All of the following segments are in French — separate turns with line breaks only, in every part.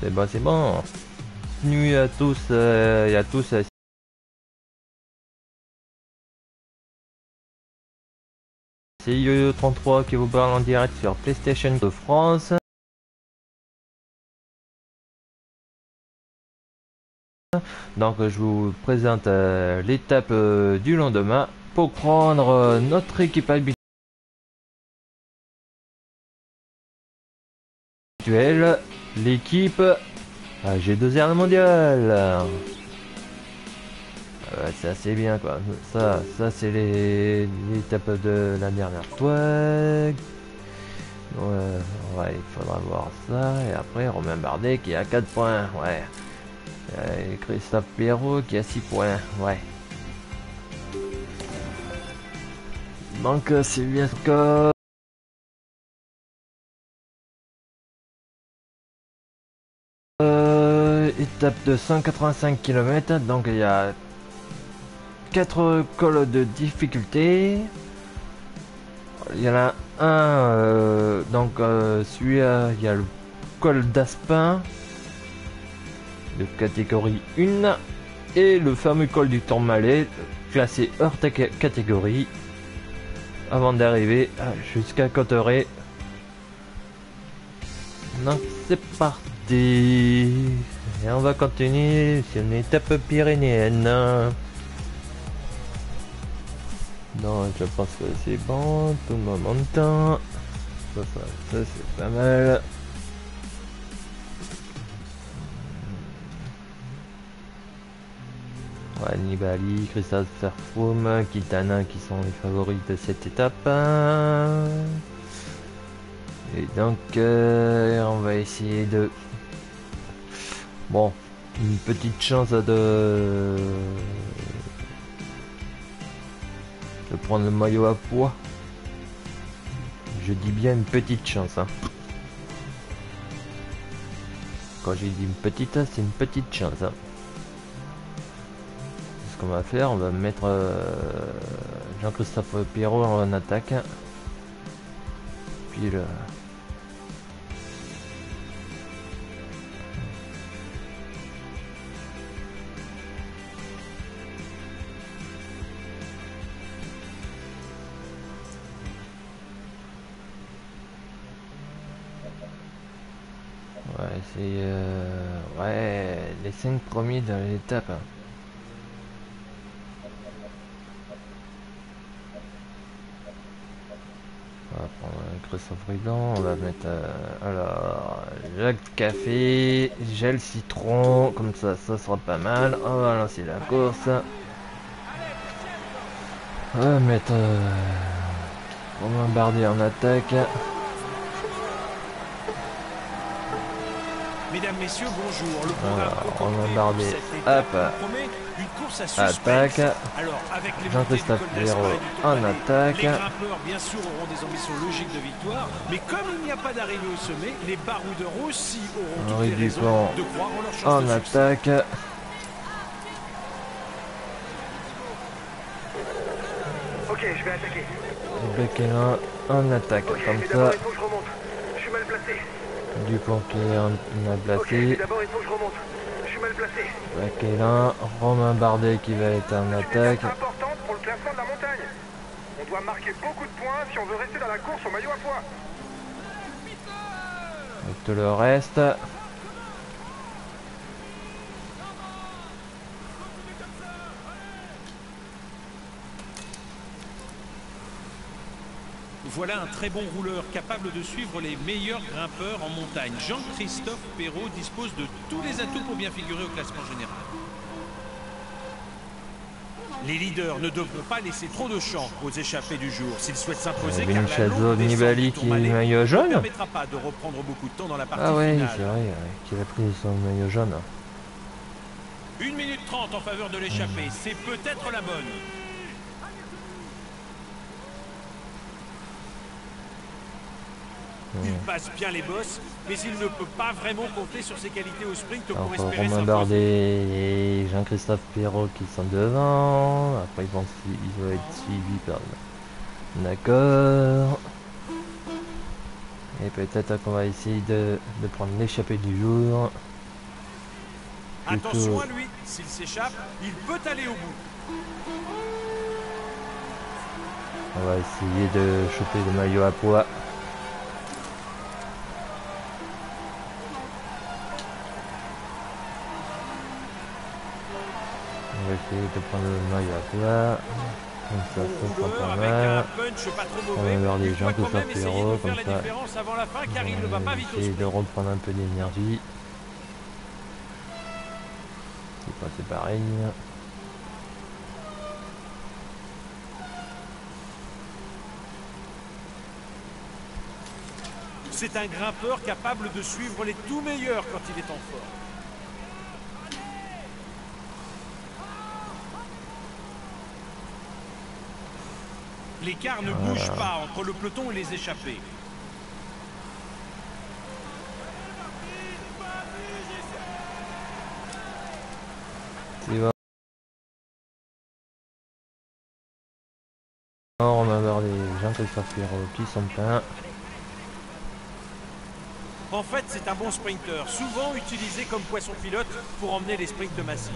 Et bah c'est bon. Bienvenue à tous et à tous. C'est YoYo33 qui vous parle en direct sur PlayStation de France. Donc je vous présente l'étape du lendemain pour prendre notre équipe habituelle, l'équipe G2R mondial. Ça c'est bien quoi. Ça c'est l'étape de la dernière fois. Ouais, il faudra voir ça. Et après Romain Bardet qui a 4 points. Ouais. Et Christophe Perrault qui a 6 points. Ouais. Donc c'est bien que étape de 185 km. Donc il y a 4 cols de difficulté. Il y en a un, celui-là, il y a le col d'Aspin de catégorie 1 et le fameux col du Tourmalet classé hors catégorie avant d'arriver jusqu'à Cotteret. Donc c'est parti et on va continuer sur une étape pyrénéenne. Non, je pense que c'est bon, tout le monde entend. Ça c'est pas mal. Ouais, Nibali, Christopher Froome, Quintana qui sont les favoris de cette étape. Et donc, on va essayer de... Bon, une petite chance de prendre le maillot à poids. Je dis bien une petite chance. Hein. Quand j'ai dit une petite, c'est une petite chance. Hein. Ce qu'on va faire, on va mettre Jean-Christophe Perrault en attaque. Puis le... Ouais, c'est ouais, les 5 premiers de l'étape. On va prendre Christophe Ridan, on va mettre alors Jacques Café, gel citron, comme ça sera pas mal. On va lancer la course. On va mettre Romain Bardet en attaque.
Mesdames, messieurs, bonjour. Le
Romain Bardet, hop, attaque. Jean-Christophe Perrault en attaque.
Les grimpeurs, bien sûr, auront des ambitions logiques de victoire, mais comme il n'y a pas d'arrivée au sommet, les baroudeurs aussi auront toutes les raisons de croire en leur chance de succès.
En attaque.
Ok, je vais attaquer.
Becquelin en attaque,
Okay,
comme
d'abord,
ça.
il faut que je remonte. Je suis mal placé.
Dupont qui est en a placé.
Ok, d'abord, il faut que je remonte. Je suis mal placé.
Becquelin, Romain Bardet qui va être en attaque.
C'est importante pour le classement de la montagne. On doit marquer beaucoup de points si on veut rester dans la course au maillot à poids.
Et tout le reste.
Voilà un très bon rouleur capable de suivre les meilleurs grimpeurs en montagne. Jean-Christophe Perrault dispose de tous les atouts pour bien figurer au classement général. Les leaders ne devront pas laisser trop de champ aux échappées du jour s'ils souhaitent s'imposer, car la longue descente
Nibali
du
qui est
Tourmalet
maillot
ne
jaune.
permettra pas de reprendre beaucoup de temps dans la partie
Ah ouais,
finale.
c'est vrai, qu'il a pris son maillot jaune.
1 minute 30 en faveur de l'échappée, c'est peut-être la bonne. Il passe bien les bosses, mais il ne peut pas vraiment compter sur ses qualités au sprint pour espérer
Romain
s'imposer.
Bardet et Jean-Christophe Perrault qui sont devant. Après ils vont être suivis par... D'accord. Et peut-être qu'on va essayer de prendre l'échappée du jour. plutôt...
Attention à lui, s'il s'échappe, il peut aller au bout.
On va essayer de choper le maillot à pois. On va essayer de prendre le maillot à pois. Comme ça, ça sera pas mal. On va voir les gens que ça fait héros, comme ça. On va essayer de reprendre un peu d'énergie. C'est pareil.
C'est un grimpeur capable de suivre les tout meilleurs quand il est en forme. L'écart ne bouge pas entre le peloton et les échappés.
C'est bon. On va voir les gens qui savent faire qui sont peints.
En fait, c'est un bon sprinter, souvent utilisé comme poisson pilote pour emmener les sprints massifs.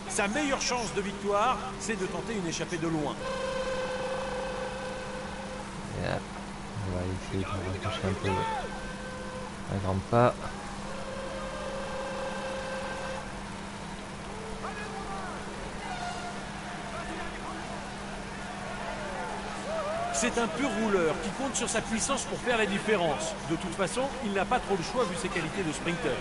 Sa meilleure chance de victoire, c'est de tenter une échappée de loin.
Yeah. On va essayer de rapprocher un peu un grand pas.
C'est un pur rouleur qui compte sur sa puissance pour faire la différence. De toute façon, il n'a pas trop le choix vu ses qualités de sprinter.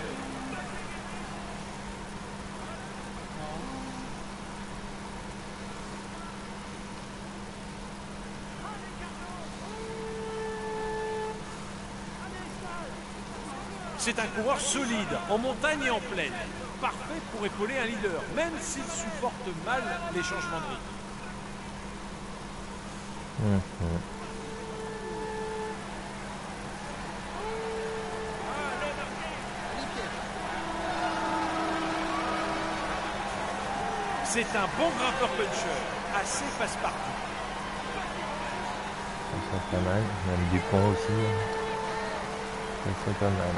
C'est un coureur solide, en montagne et en plaine. Parfait pour épauler un leader, même s'il supporte mal les changements de rythme. C'est un bon grimpeur puncher, assez passe-partout.
Ça serait pas mal, même Dupont aussi. Ça serait pas mal.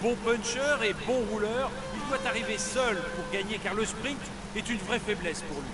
Bon puncher et bon rouleur, il doit arriver seul pour gagner car le sprint est une vraie faiblesse pour lui.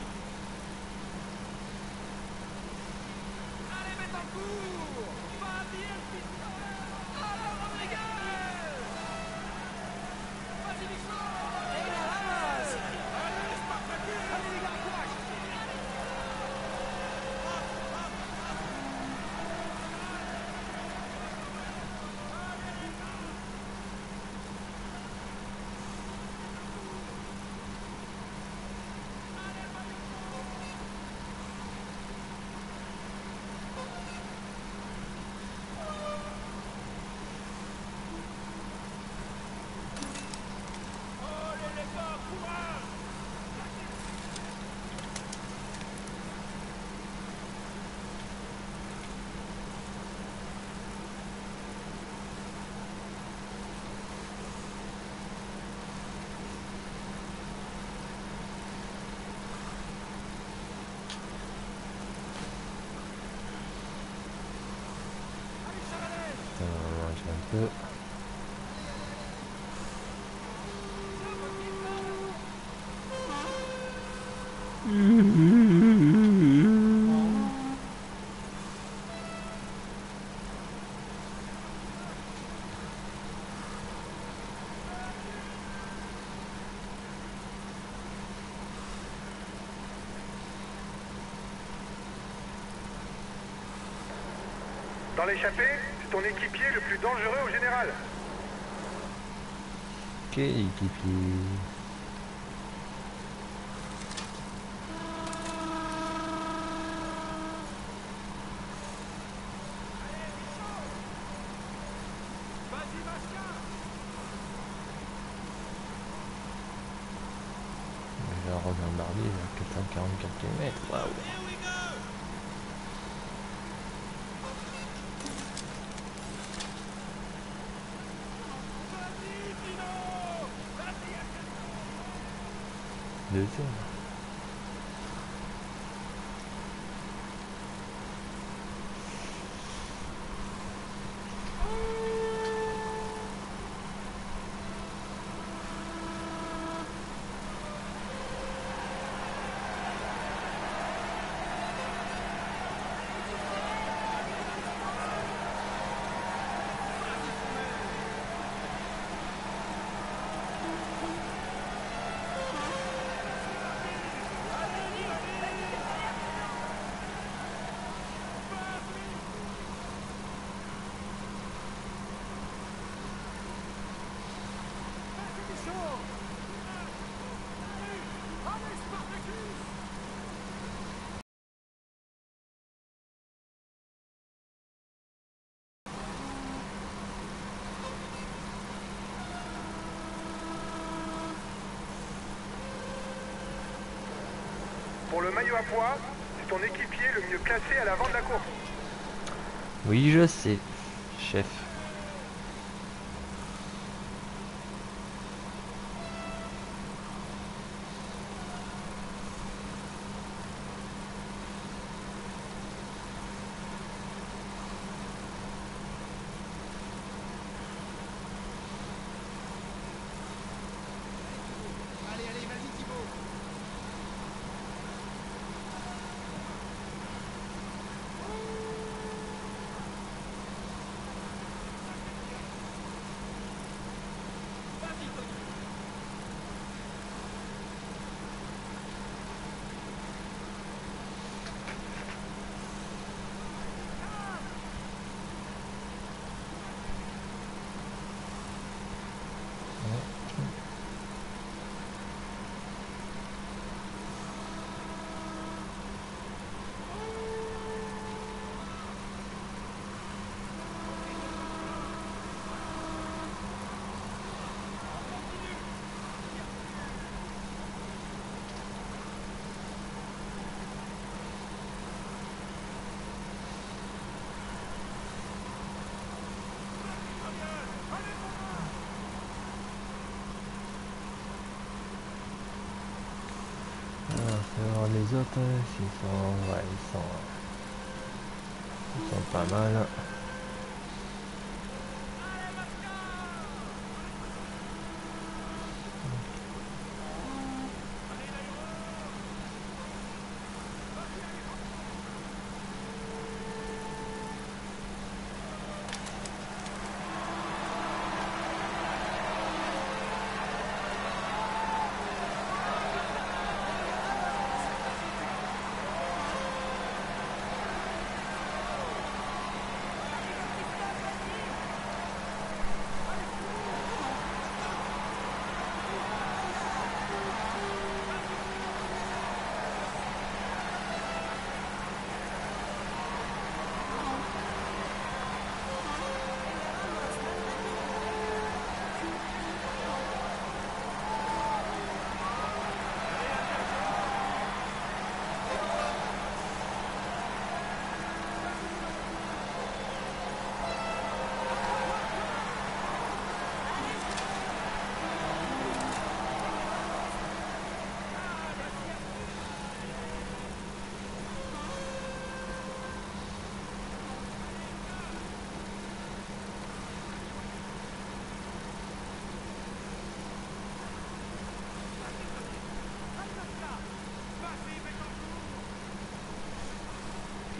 Un peu.
Dans l'échappée, c'est ton équipier le plus dangereux au général.
Quel équipier? Déjà Romain Barbier, il a 444 km. Waouh! Deuxième.
Pour le maillot à pois, c'est ton équipier le mieux classé à l'avant de la course.
Oui, je sais, chef. Alors les autres, ouais, ils sont pas mal.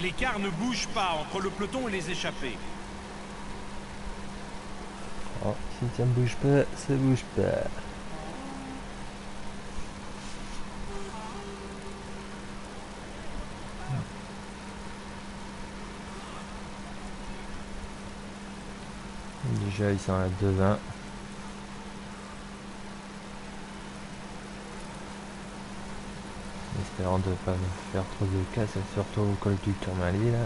L'écart ne bouge pas entre le peloton et les échappés.
Oh, si ça ne bouge pas, ça bouge pas. Déjà ils sont à 2-20. Espérant de ne pas me faire trop de casse, surtout au col du Tourmalet là.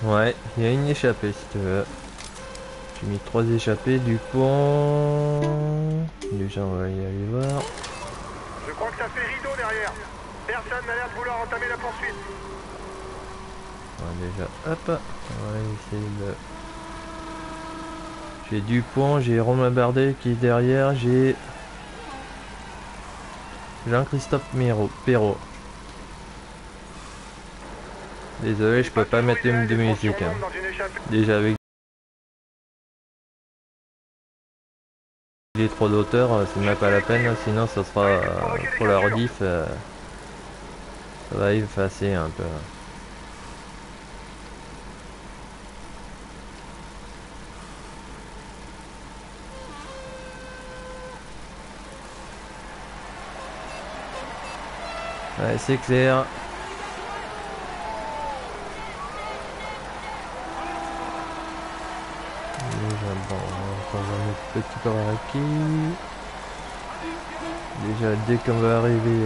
Ouais, il y a une échappée si tu veux. J'ai mis 3 échappées du pont. Déjà on va y aller voir.
Je crois que ça fait rideau derrière. Personne n'a l'air de vouloir entamer la poursuite.
Déjà, hop, on va essayer de... J'ai Dupont, j'ai Romain Bardet qui est derrière, j'ai Jean-Christophe Perrault. Désolé, je peux pas mettre de musique. Hein. Déjà avec les 3 d'auteurs, c'est même pas la peine, sinon ça sera pour la rediff, ça va effacer un peu. Ouais, c'est clair. Déjà, bon, on va voir notre petit Kawasaki. Déjà, dès qu'on va arriver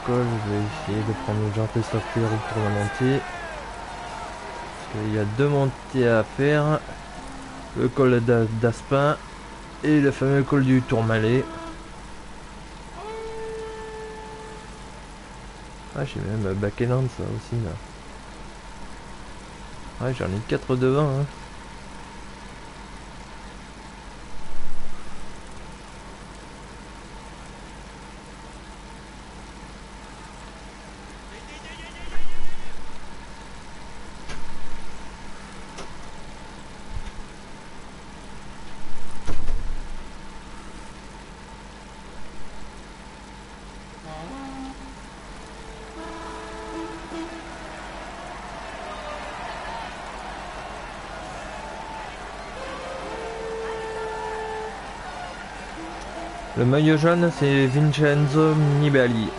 col, je vais essayer de prendre Jean-Christophe Perrault pour la montée. Parce qu'il y a 2 montées à faire. Le col d'Aspin et le fameux col du Tourmalet. Ah, j'ai même Bakeland ça aussi là. Ouais, j'en ai 4 devant. Hein. Le maillot jaune, c'est Vincenzo Nibali.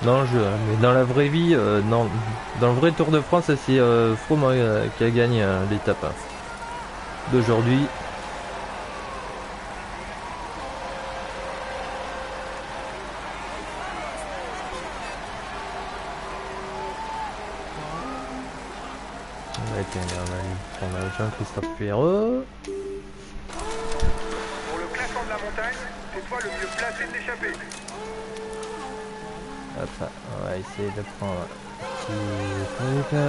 Dans le jeu, mais dans la vraie vie, non. Dans le vrai Tour de France, c'est Froome qui a gagné l'étape d'aujourd'hui. Ouais, tiens, on va aller prendre Jean-Christophe Perrault.
Pour le classement c'est toi le mieux placé de l'échapper.
Hop, on va essayer de prendre un petit truc.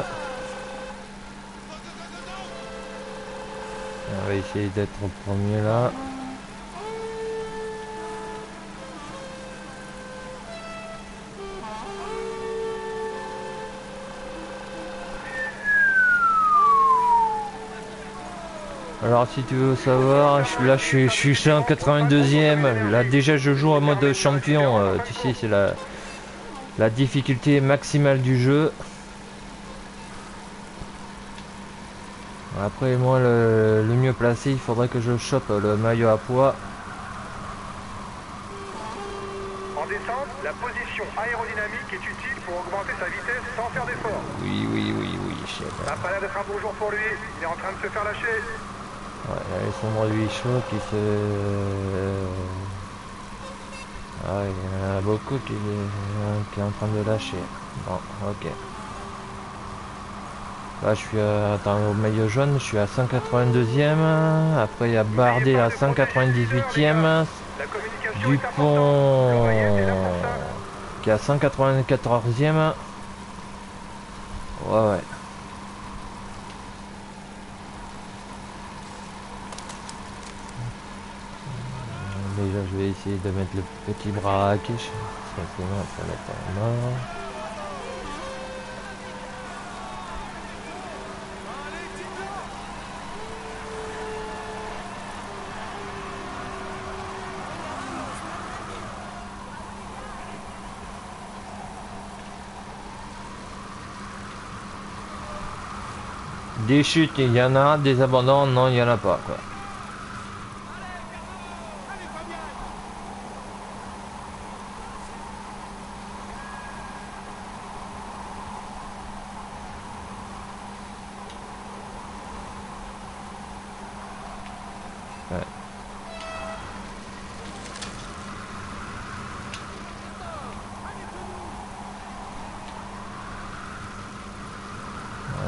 On va essayer d'être au premier là. Alors si tu veux savoir, là je suis en 82e, là déjà je joue en mode champion, tu sais c'est la difficulté maximale du jeu. Après moi le mieux placé, il faudrait que je chope le maillot à poids.
En descente, la position aérodynamique est utile pour augmenter sa vitesse sans faire d'effort.
Oui, chef.
Ça n'a pas l'air d'être un beau jour pour lui, il est en train de se faire lâcher.
Ouais, là, ils sont dans lui chaud qui se... Ah, il y en a beaucoup qui est en train de lâcher. Bon, ok. Là, je suis au maillot jaune, je suis à 182e. Après, il y a Bardet à 198e. Dupont qui est à 194e. Ouais. Déjà, je vais essayer de mettre le petit braquage. Ça, c'est bon, ça va être mort. Des chutes, il y en a, des abandons, non, il n'y en a pas, quoi. Ouais.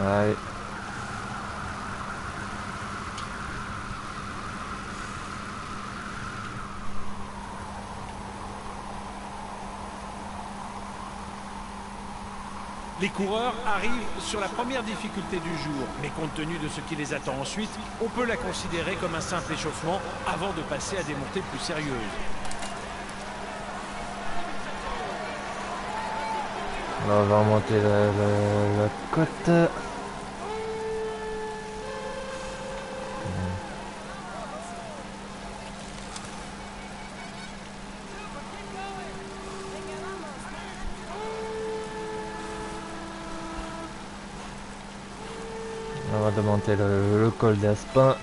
Allez.
Les coureurs arrivent sur la première difficulté du jour, mais compte tenu de ce qui les attend ensuite, on peut la considérer comme un simple échauffement avant de passer à des montées plus sérieuses.
On va remonter la côte. On va monter le col d'Aspin.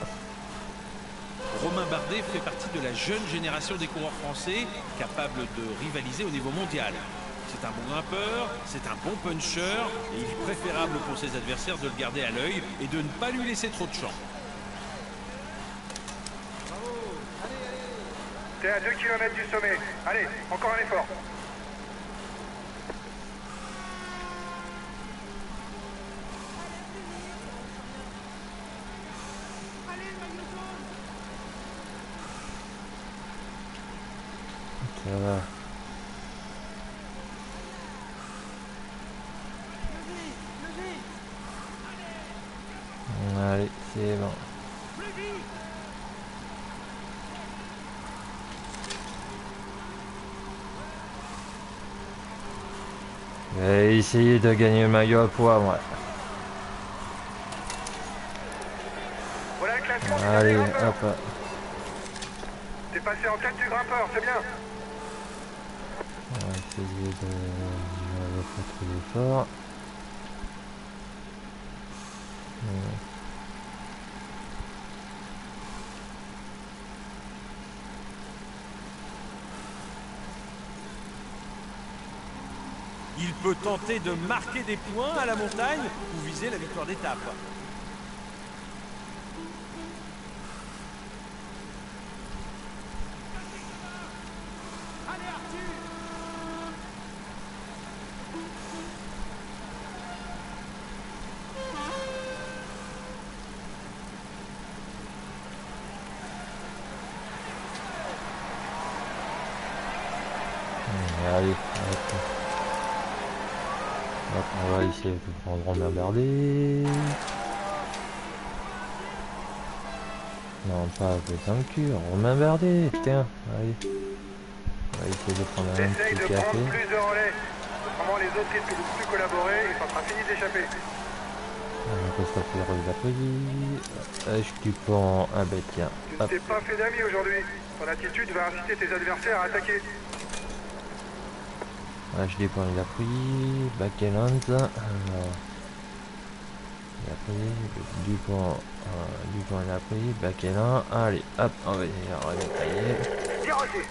Romain Bardet fait partie de la jeune génération des coureurs français capables de rivaliser au niveau mondial. C'est un bon grimpeur, c'est un bon puncher et il est préférable pour ses adversaires de le garder à l'œil et de ne pas lui laisser trop de champ.
T'es à 2 km du sommet. Allez, encore un effort.
Ça va. Allez, c'est bon. Je vais essayer de gagner le maillot à poids, moi.
Voilà le classement du
Allez,
dernier grimpeur.
hop.
T'es passé en tête du grimpeur, c'est bien.
On va essayer de faire trop d'efforts.
Il peut tenter de marquer des points à la montagne ou viser la victoire d'étape.
Allez, hop. Hop, on va essayer de prendre Romain Bardet. Non, pas pétant le cul, Romain Bardet, putain, allez. On va essayer de prendre un
Essaye
petit
de
café.
prendre plus de relais. Autrement, les autres risquent de plus collaborer et ça sera fini d'échapper.
On peut se faire l'après-midi. Je Dupont, ah ben tiens,
Tu ne
hop.
t'es pas fait d'amis aujourd'hui. Ton attitude va inciter tes adversaires à attaquer.
Je Dupont il a pris, Bakelands. Il a pris, Dupont il a pris, Bakeland. Allez, hop, on va essayer de ravitailler.
Tire aussi.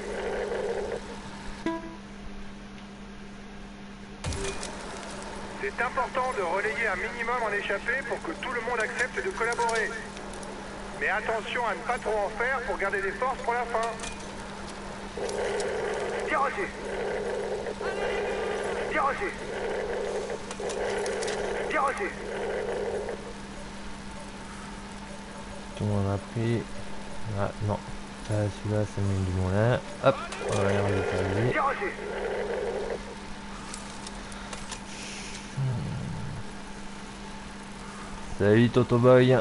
C'est important de relayer un minimum en échappée pour que tout le monde accepte de collaborer. Mais attention à ne pas trop en faire pour garder des forces pour la fin. Tire aussi. Tire aussi. Tire aussi.
Tout le monde a pris. Ah non, celui-là c'est même du moulin. Hop, on va aller ravitailler.
Tire aussi.
Salut Toto Boy.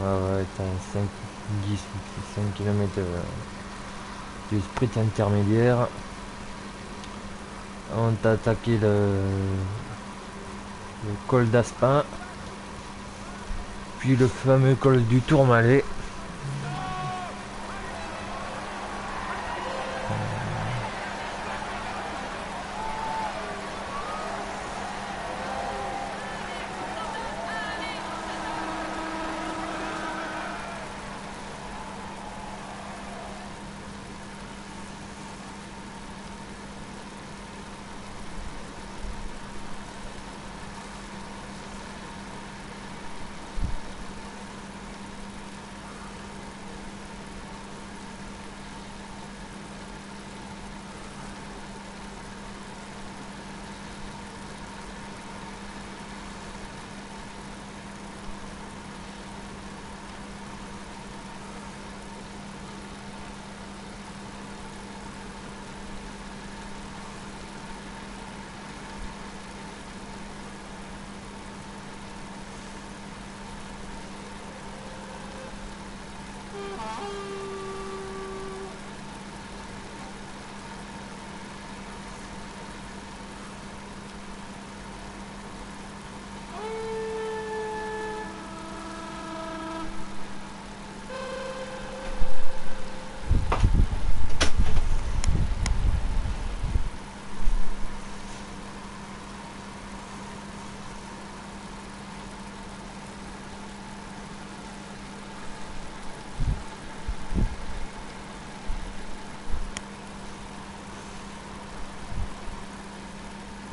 Ouais, t'as 5 km du sprint intermédiaire. On t'a attaqué le col d'Aspin, puis le fameux col du Tourmalet.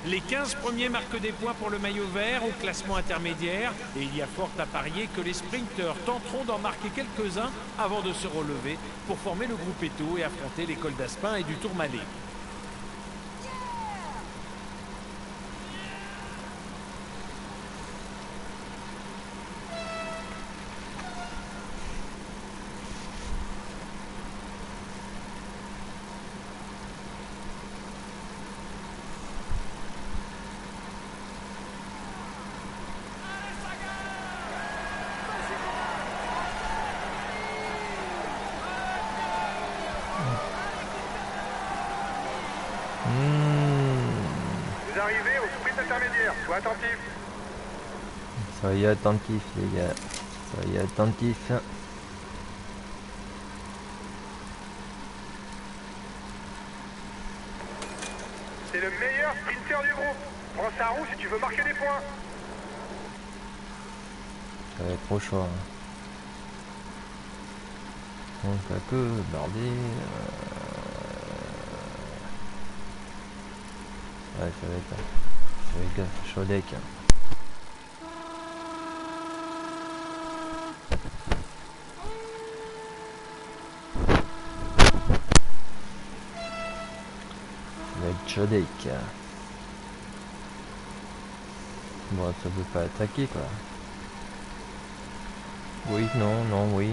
Les 15 premiers marquent des points pour le maillot vert au classement intermédiaire et il y a fort à parier que les sprinteurs tenteront d'en marquer quelques-uns avant de se relever pour former le groupe Eto et affronter les cols d'Aspin et du Tourmalet.
Vous arrivez au sprint intermédiaire. Sois attentif.
Soyez attentifs les gars, soyez attentifs.
C'est le meilleur sprinter du groupe. Prends sa roue si tu veux marquer des points.
Ça va être trop chaud. Hein. Donc à que Bardet. Ouais, ça va être chaud deck. Ça va être chaud deck. Bon, ça peut pas attaquer quoi. Oui, non, non, oui.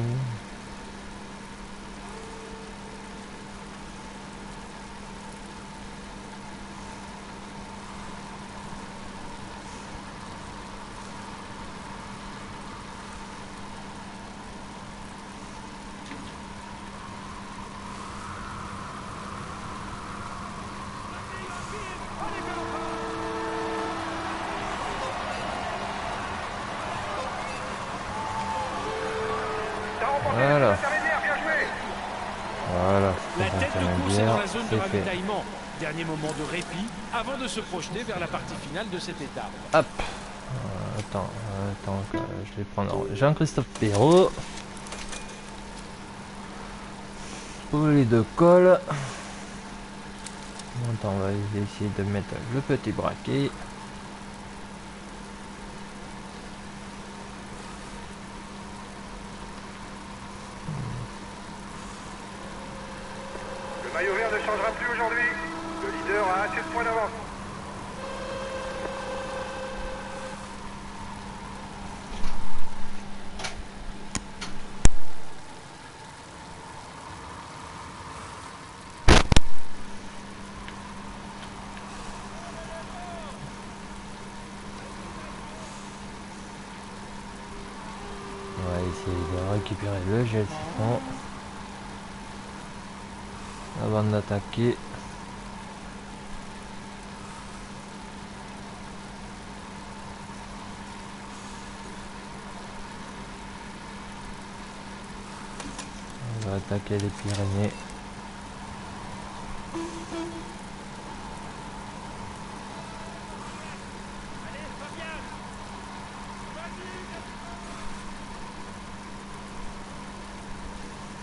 T'as remporté la
Voilà.
zone intermédiaire, bien joué.
Voilà,
La
c'est
tête de
bon,
course est dans la zone de
c'est fait.
ravitaillement. Dernier moment de répit avant de se projeter vers la partie finale de cette étape.
Hop. Attends, je vais prendre Jean-Christophe Perrault. Pour les deux cols. Attends, on va essayer de mettre le petit braquet.
Le maillot vert ne changera plus aujourd'hui. Le leader a assez de points d'avance.
On va essayer de récupérer le jet de citron avant d'attaquer. On va attaquer les Pyrénées.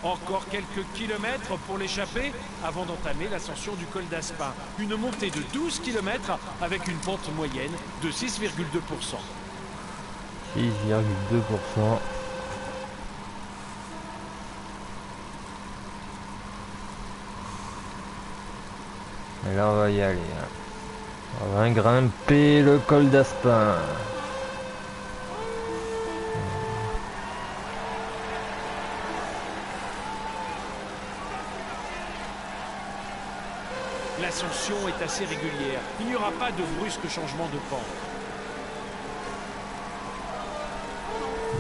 Encore quelques kilomètres pour l'échapper avant d'entamer l'ascension du col d'Aspin. Une montée de 12 km avec une pente moyenne de 6,2%.
6,2%. Et là on va y aller. On va grimper le col d'Aspin.
L'ascension est assez régulière. Il n'y aura pas de brusque changement de pente.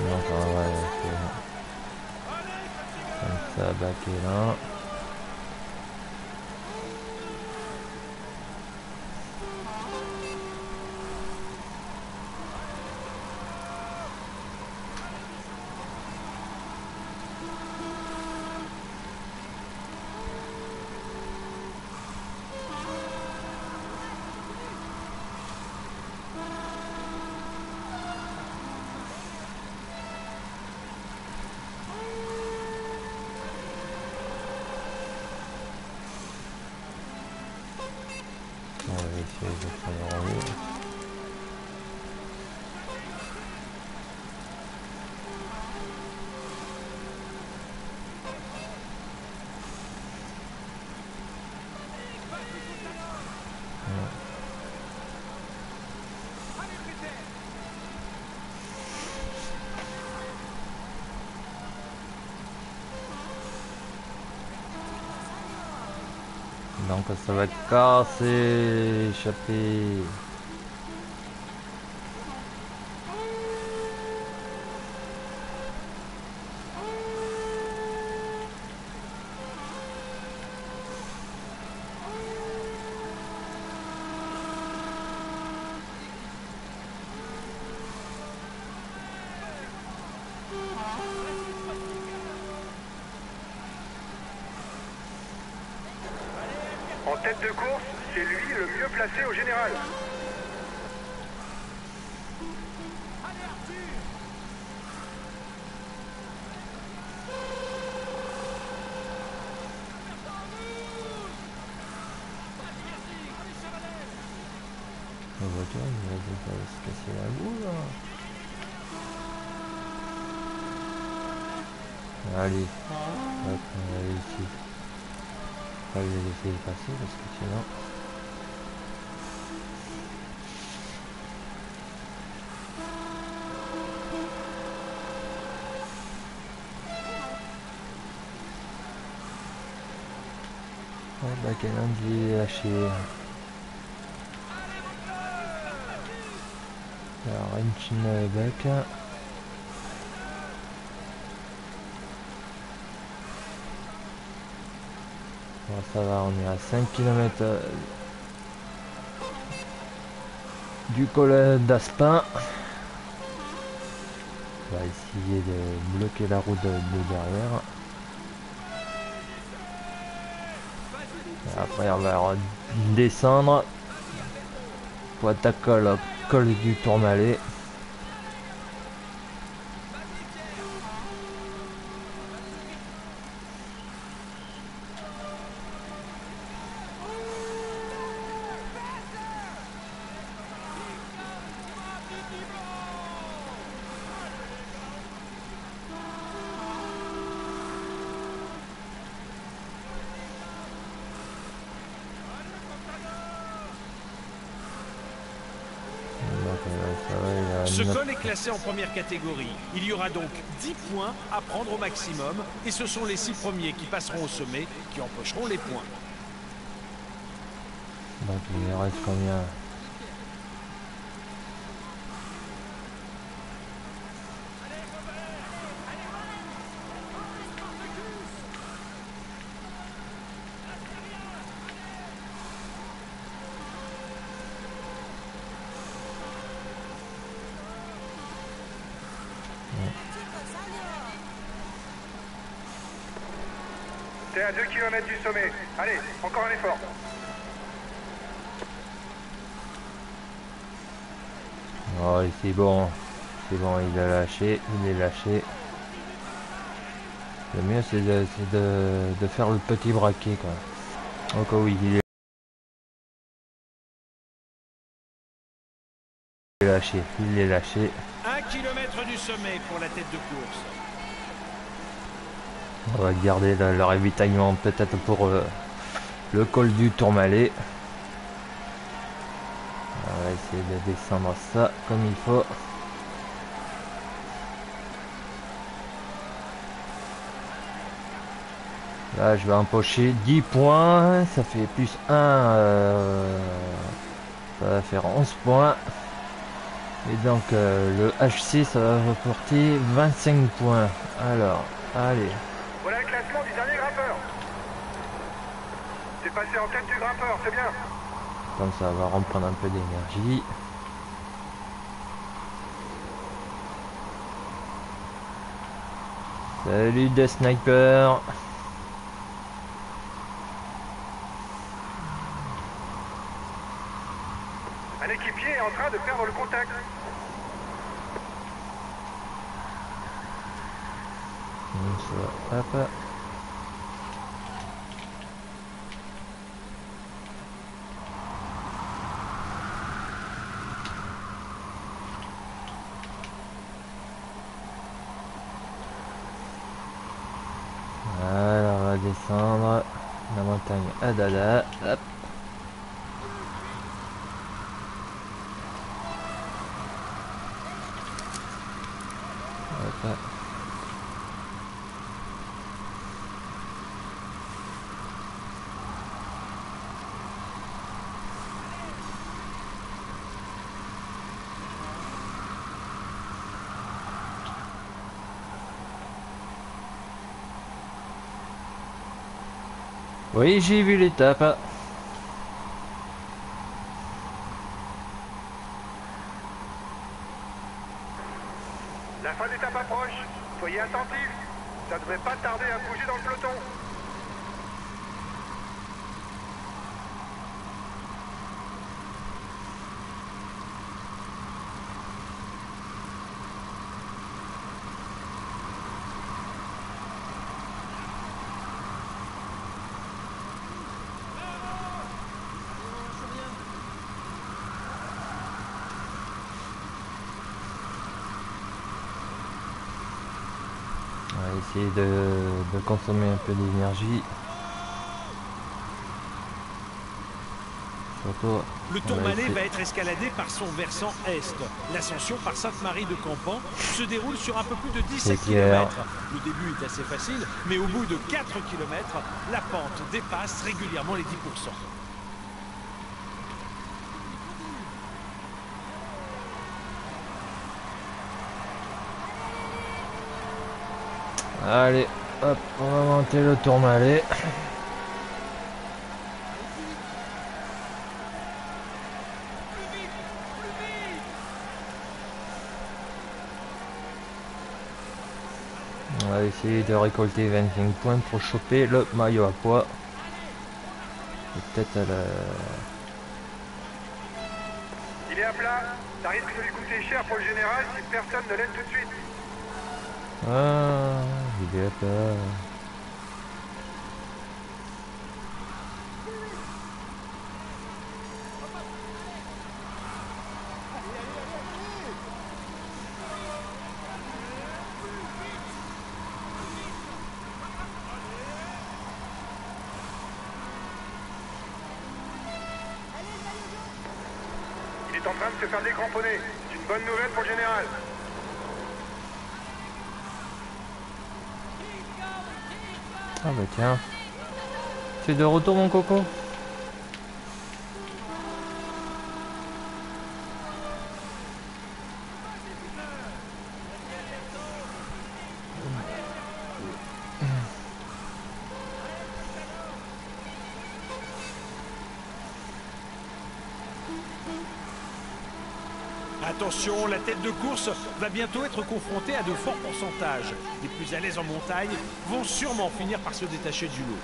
Donc on va essayer comme ça, baquer là. On va essayer de prendre en haut. Donc ça va être cassé, échappé.
En tête de course, c'est lui le mieux placé au général.
La voiture, il va pas se casser la boue là. Allez, hop, on va aller ici. Je vais essayer de passer parce que sinon... Bakeland est lâché. Alors, Renchenbeck. Bon, ça va, on est à 5 km du col d'Aspin. On va essayer de bloquer la route de derrière. Et après, on va descendre pour attaquer le col du Tourmalet.
Ce col est classé en première catégorie. Il y aura donc 10 points à prendre au maximum. Et ce sont les 6 premiers qui passeront au sommet qui empocheront les points.
Donc il reste combien?
T'es à 2 km du sommet. Allez, encore un effort.
Oh, c'est bon, il a lâché, il est lâché. Le mieux c'est de faire le petit braquet quoi. Donc oui, il est lâché, il est lâché.
1 km du sommet pour la tête de course.
On va garder le ravitaillement peut-être pour le col du Tourmalet. On va essayer de descendre ça comme il faut. Là je vais empocher 10 points, ça fait plus 1, ça va faire 11 points. Et donc le HC ça va reporter 25 points. Alors, allez.
Voilà le classement du dernier grimpeur. T'es passé en tête du grimpeur, c'est bien.
Comme ça va reprendre un peu d'énergie. Salut des snipers.
Un équipier est en train de perdre le contact.
Comme ça, hop. Voilà, on va descendre la montagne à Dada. Hop. Hop. Oui, j'ai vu l'étape.
La fin d'étape approche. Soyez attentifs. Ça devrait pas tarder à bouger dans le peloton.
On va essayer de consommer un peu d'énergie. Coco.
Le Tourmalet va être escaladé par son versant est. L'ascension par Sainte-Marie de Campan se déroule sur un peu plus de 17 km. Le début est assez facile, mais au bout de 4 km, la pente dépasse régulièrement les 10%.
Allez, hop, on va monter le Tourmalet. On va essayer de récolter 25 points pour choper le maillot à poids. Peut-être à la...
Il est à plat. Ça risque de lui coûter cher pour le général si personne ne l'aide tout de suite.
Ah, il est là.
Il est en train de se faire décramponner. C'est une bonne nouvelle pour le général.
Ah bah tiens. C'est de retour mon coco.
Attention, la tête de course va bientôt être confrontée à de forts pourcentages. Les plus à l'aise en montagne vont sûrement finir par se détacher du lot.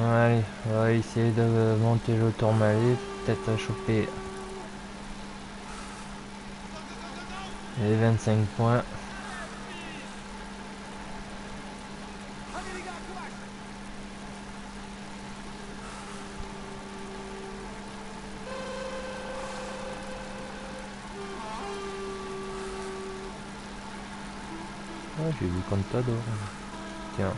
Allez, on va essayer de monter le Tourmalet, peut-être à choper les 25 points. Ah, j'ai vu Contador. Tiens.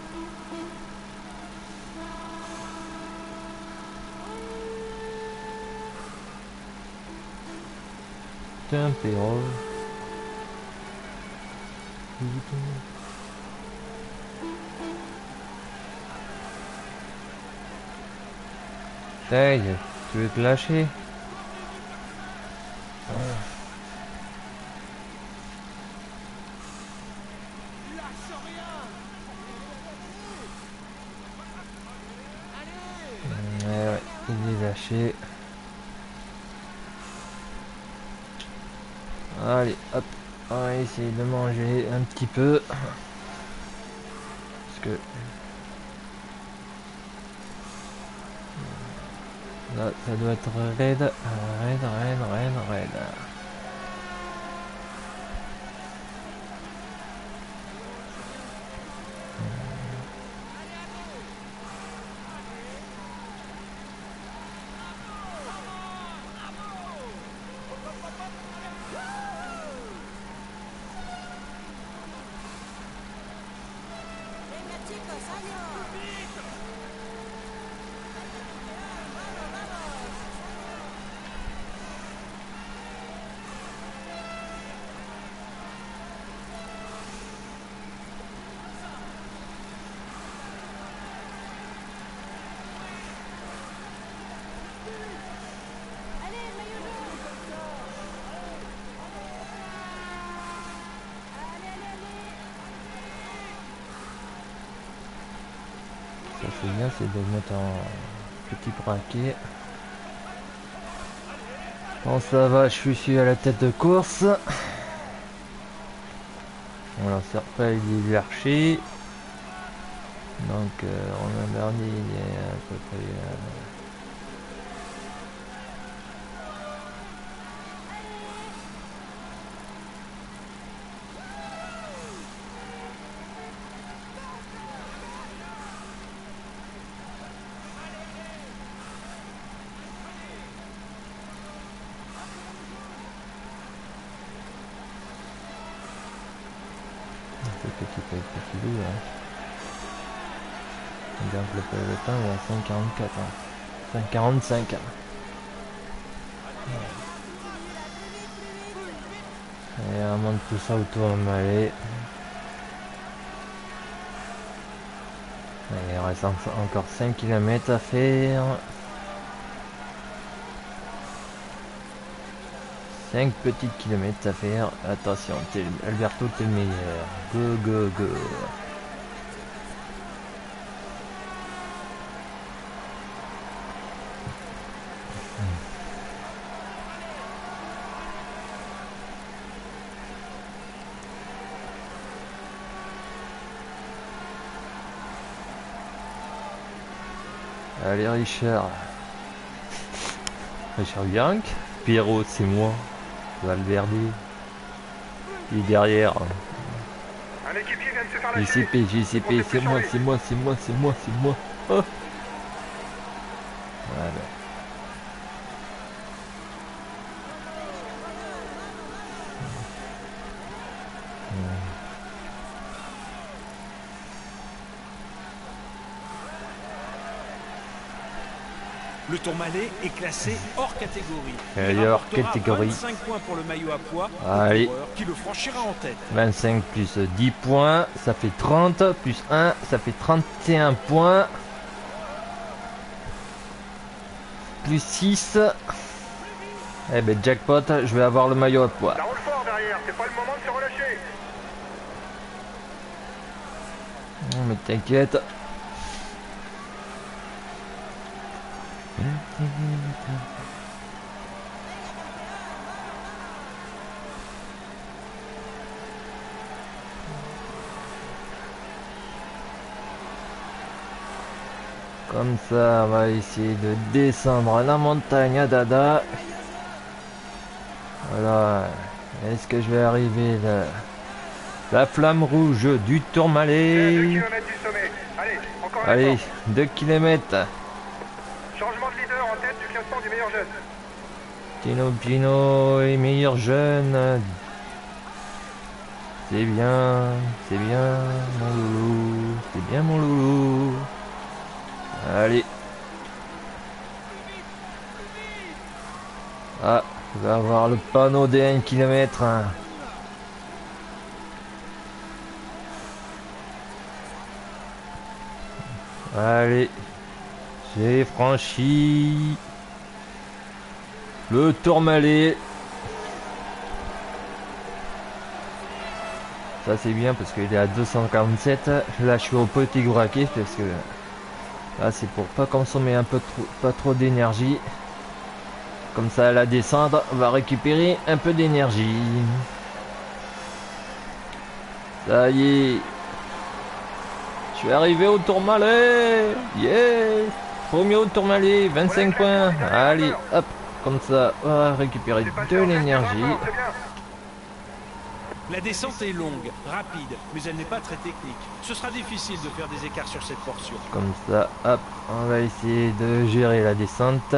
Un Pérol. Hey, tu veux te lâcher? Ouais, il est lâché. Allez, hop, on va essayer de manger un petit peu. Parce que là, ça doit être raide. Raide. Ça c'est bien, c'est de le mettre en petit braquet. Bon ça va, je suis à la tête de course. Voilà, Serpel il est archer. Donc Romain Bardet il est à peu près petit loup là. Regarde le peloton, il est à 5,44. Hein. 5,45. Et on monte tout ça autour de Malais. Il reste encore 5 km à faire. 5 petits kilomètres à faire. Attention, Alberto, t'es le meilleur. Go, go, go. Allez Richard. Richard Bianc. Pierrot c'est moi. Valverde. Il est derrière.
Un équipier vient de se faire lâcher.
JCP, c'est moi. Oh. Voilà.
Le Tourmalet est classé hors catégorie.
Et hors catégorie.
25 points pour le maillot à pois.
Allez.
Qui le franchira en tête.
25 plus 10 points, ça fait 30. Plus 1, ça fait 31 points. Plus 6. Eh ben jackpot, je vais avoir le maillot à pois.
Ça roule fort derrière, c'est pas le moment de se relâcher.
Non mais t'inquiète. Comme ça, on va essayer de descendre la montagne à Dada. Voilà. Est-ce que je vais arriver là? La flamme rouge du Tourmalet.
2 km du sommet. Allez, encore un
Allez,
effort.
2 km.
Changement de leader en tête du classement du meilleur jeune.
Pino et meilleur jeune. C'est bien, mon loulou. C'est bien mon loulou. Allez. Ah, je vais avoir le panneau des 1 km. Allez. J'ai franchi le Tourmalet. Ça c'est bien parce qu'il est à 247. Là je suis au petit braquet parce que là c'est pour pas consommer un peu trop, pas trop d'énergie. Comme ça à la descente on va récupérer un peu d'énergie. Ça y est. Je suis arrivé au Tourmalet. Yeah. Premier au Tourmalet, 25 points. Allez, hop, comme ça, on va récupérer de l'énergie.
La descente est longue, rapide, mais elle n'est pas très technique. Ce sera difficile de faire des écarts sur cette portion.
Comme ça, hop, on va essayer de gérer la descente.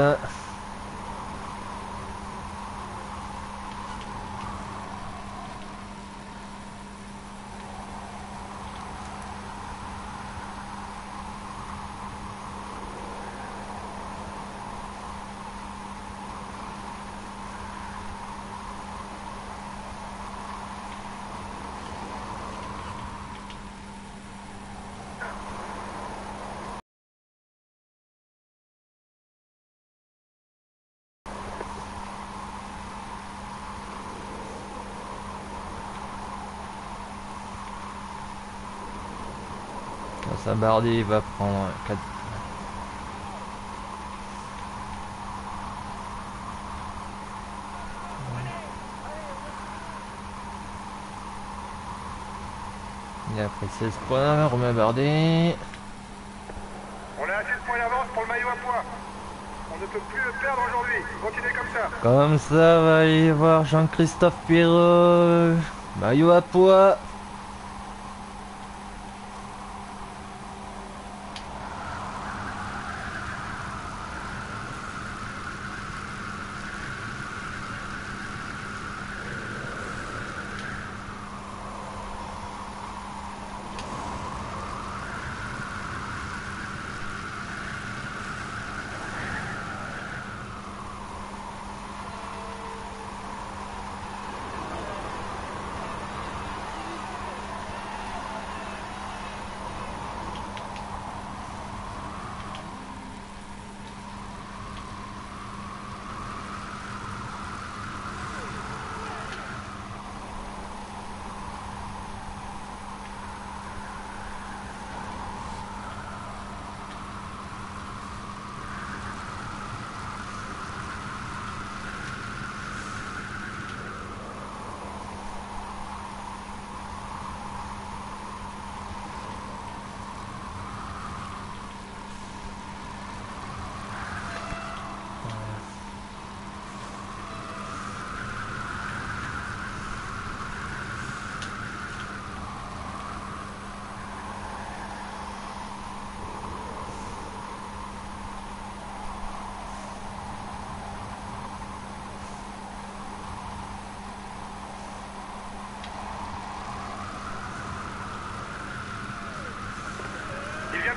Ça Bardet va prendre 4. Il a pris 16 points, Romain Bardet.
On a assez de points d'avance pour le maillot à pois. On ne peut plus le perdre aujourd'hui. Continuez comme ça.
Comme ça, va y voir Jean-Christophe Pirot. Maillot à pois.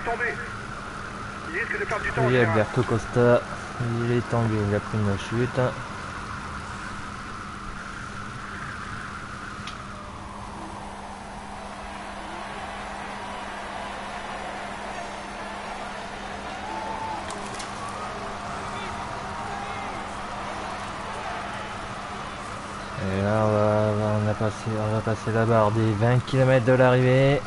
tomber. Il risque de perdre du temps.
Et Alberto Costa, il est tombé, il a pris une chute. Et là, on va passer la barre des 20 km de l'arrivée.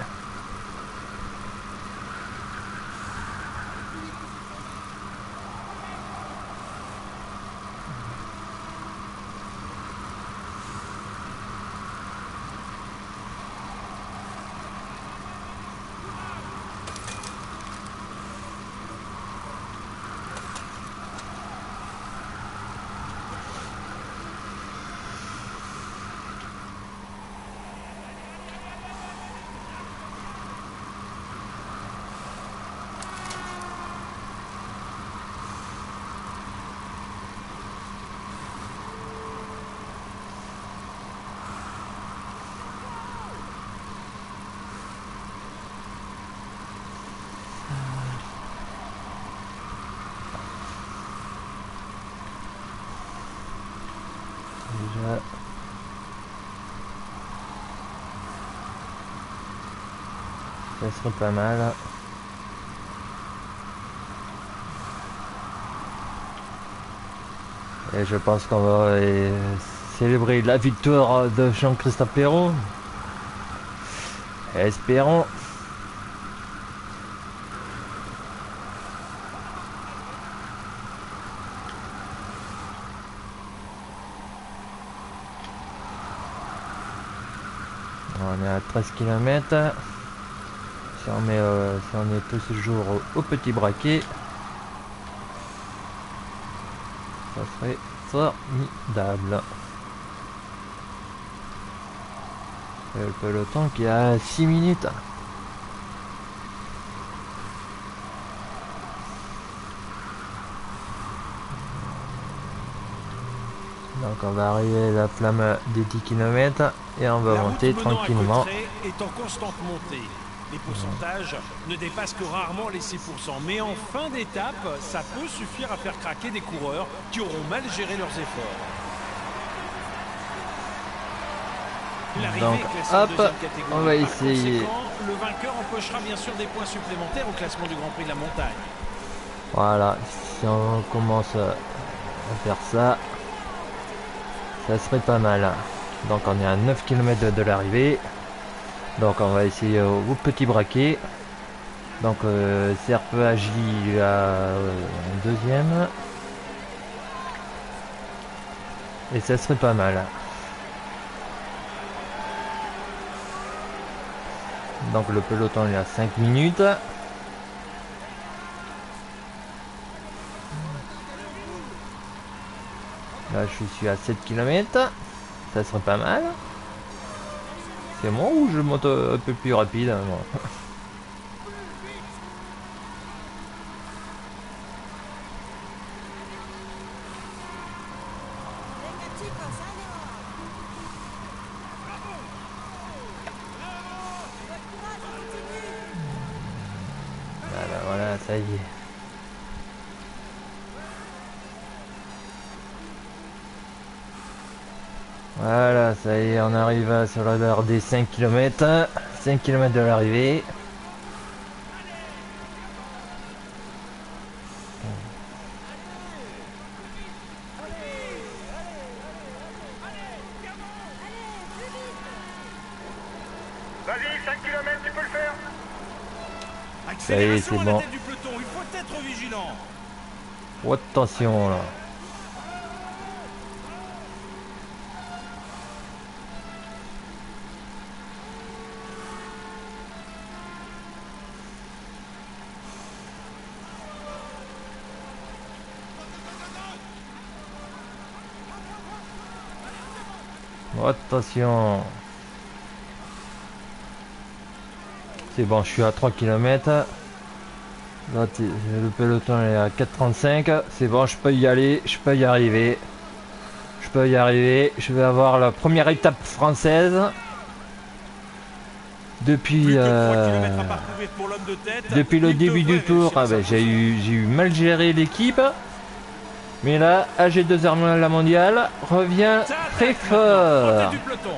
Déjà. Ça serait pas mal. Et je pense qu'on va célébrer la victoire de Jean-Christophe Péraud. Espérons. On est à 13 km. Si on est tous jour au petit braquet, ça serait formidable. Et le peloton qui a 6 minutes. Donc on va arriver à la flamme des 10 km et on va monter tranquillement.
Est en constante montée. Les pourcentages ne dépassent que rarement les 6%. Mais en fin d'étape, ça peut suffire à faire craquer des coureurs qui auront mal géré leurs efforts.
Donc hop, on va essayer.
Le vainqueur empochera bien sûr des points supplémentaires au classement du Grand Prix de la montagne.
Voilà, si on commence à faire ça, ça serait pas mal. Donc on est à 9 km de l'arrivée. Donc on va essayer au petit braquet. Donc Serpe agit en deuxième. Et ça serait pas mal. Donc le peloton il est à 5 minutes. Là je suis à 7 km. Ça serait pas mal. C'est moi ou je monte un peu plus rapide moi. Voilà, ça y est. Voilà, ça y est, on arrive sur la barre des 5 km. 5 km de l'arrivée.
Vas-y, 5 km, tu peux le faire.
Ça y est, c'est bon.
Du peloton, il faut être vigilant.
Oh, attention là. Oh, attention. C'est bon, je suis à 3 km. Là, le peloton est à 4,35. C'est bon, je peux y aller, je peux y arriver. Je peux y arriver. Je vais avoir la première étape française. Depuis,
Plus que 3 kilomètres à parcourir pour l'homme de tête.
depuis le
Il
début du
devrait
tour,
réussir à
j'ai eu mal géré l'équipe. Mais là, AG2R la mondiale revient
Ça
très
attaque maintenant, en tête
fort.
du peloton.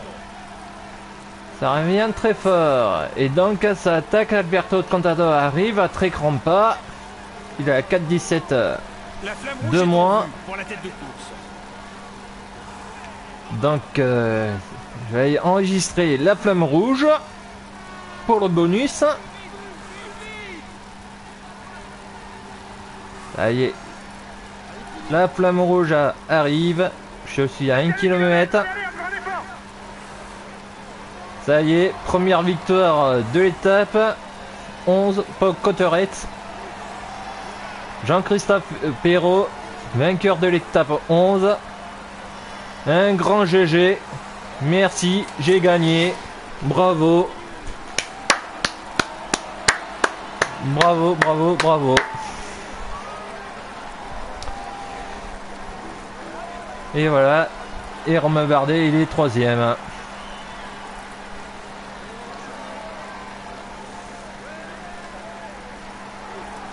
Ça revient très fort. Et donc, ça attaque. Alberto Contador arrive à très grand pas. Il est à 4,17.
La flamme rouge
Deux
est en
mois.
vue pour la tête de course.
Donc, je vais enregistrer la flamme rouge pour le bonus. Ça y est. La flamme rouge arrive. Je suis à 1 km.
Allez, encore un effort.
Ça y est, première victoire de l'étape. 11 pour Cotteret. Jean-Christophe Perrault, vainqueur de l'étape 11. Un grand GG. Merci, j'ai gagné. Bravo. Bravo, bravo, bravo. Et voilà. Et Romain Bardet, il est troisième.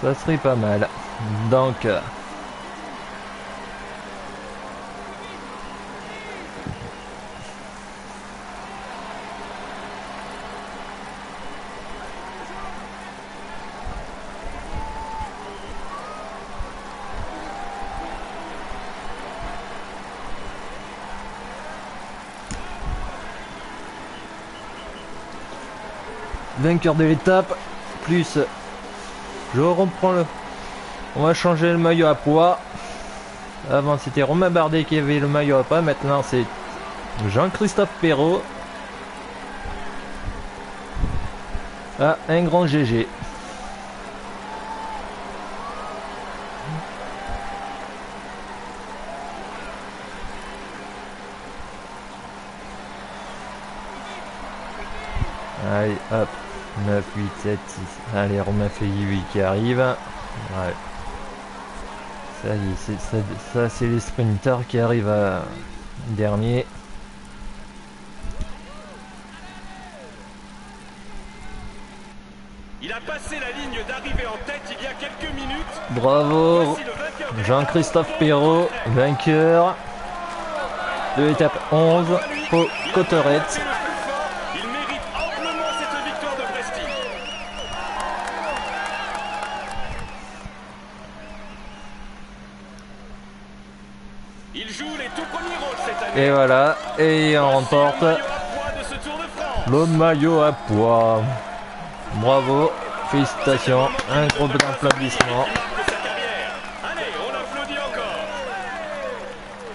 Ça serait pas mal. Donc, vainqueur de l'étape, plus je reprends le... On va changer le maillot à poids. Avant c'était Romain Bardet qui avait le maillot à poids, maintenant c'est Jean-Christophe Perrault. Ah, un grand GG. Allez, hop. 9, 8, 7, 6. Allez, Romain Feuilly qui arrive. Ouais. Ça y est, ça c'est les sprinters qui arrivent à dernier.
Il a passé la ligne d'arrivée en tête il y a quelques minutes.
Bravo
Voici le vainqueur de
Jean-Christophe Perrault, vainqueur de l'étape 11 pour Cotteret.
C'est le plus fort. Il mérite amplement cette victoire de prestige. Il joue les tout premiers rôles cette année.
Et voilà, et on remporte
Voici le maillot à poids de ce Tour de France.
le maillot à poids. Bravo, félicitations, un gros applaudissement.
Il marque sa carrière. Allez, on applaudit encore.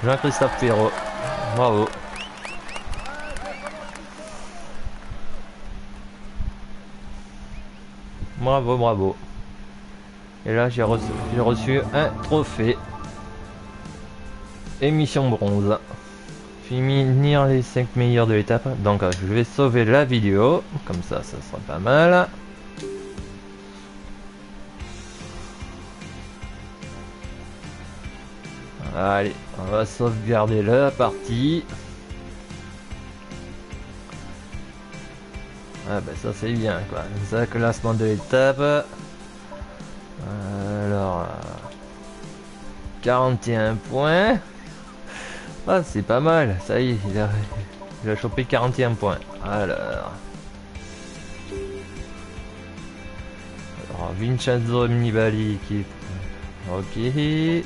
Jean-Christophe Perrault, bravo. Bravo, bravo. Et là, j'ai reçu un trophée. Émission bronze. Finir les 5 meilleurs de l'étape. Donc, je vais sauver la vidéo. Comme ça sera pas mal. Allez, on va sauvegarder la partie. Ah bah ça c'est bien quoi. Ça, classement de l'étape. Alors 41 points. Ah c'est pas mal. Ça y est, il a chopé 41 points. Alors Vincenzo Nibali qui ok.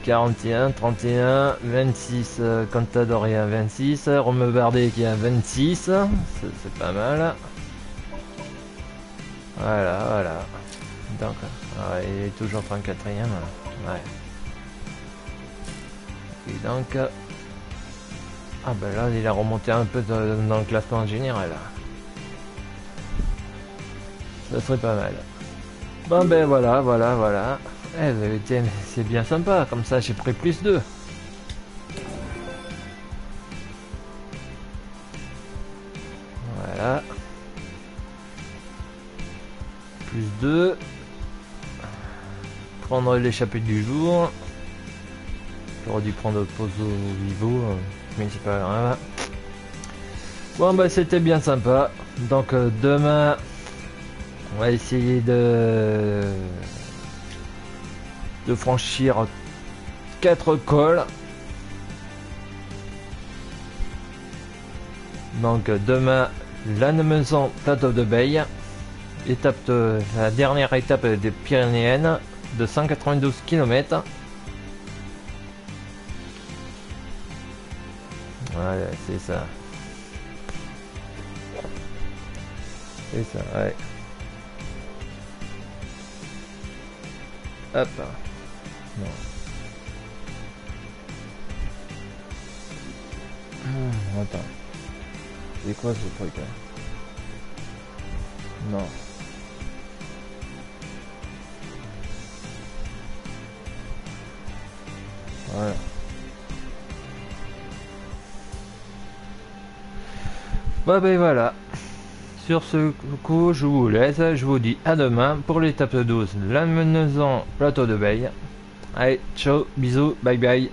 41, 31, 26, Contador 26, Romain Bardet qui a 26, c'est pas mal. Voilà, voilà. Donc, ouais, il est toujours 34e. Ouais. Et donc, ah ben là, il a remonté un peu dans le classement général. Ça serait pas mal. Bon ben voilà, voilà, voilà. Eh ben, tiens, c'est bien sympa, comme ça j'ai pris plus 2. Voilà. Plus 2. Prendre l'échappée du jour. J'aurais dû prendre pause au vivo, mais c'est pas grave. Bon bah c'était bien sympa. Donc demain on va essayer de franchir 4 cols. Donc demain Lannemezan plateau de Beille. La dernière étape des Pyrénéennes de 192 km. Voilà, c'est ça. C'est ça, ouais. Hop. Non. Attends. C'est quoi ce truc là? Non. Voilà. Bah ben voilà. Sur ce coup, je vous laisse. Je vous dis à demain pour l'étape 12. Lannemezan plateau de Beille. Allez, ciao, bisous, bye bye.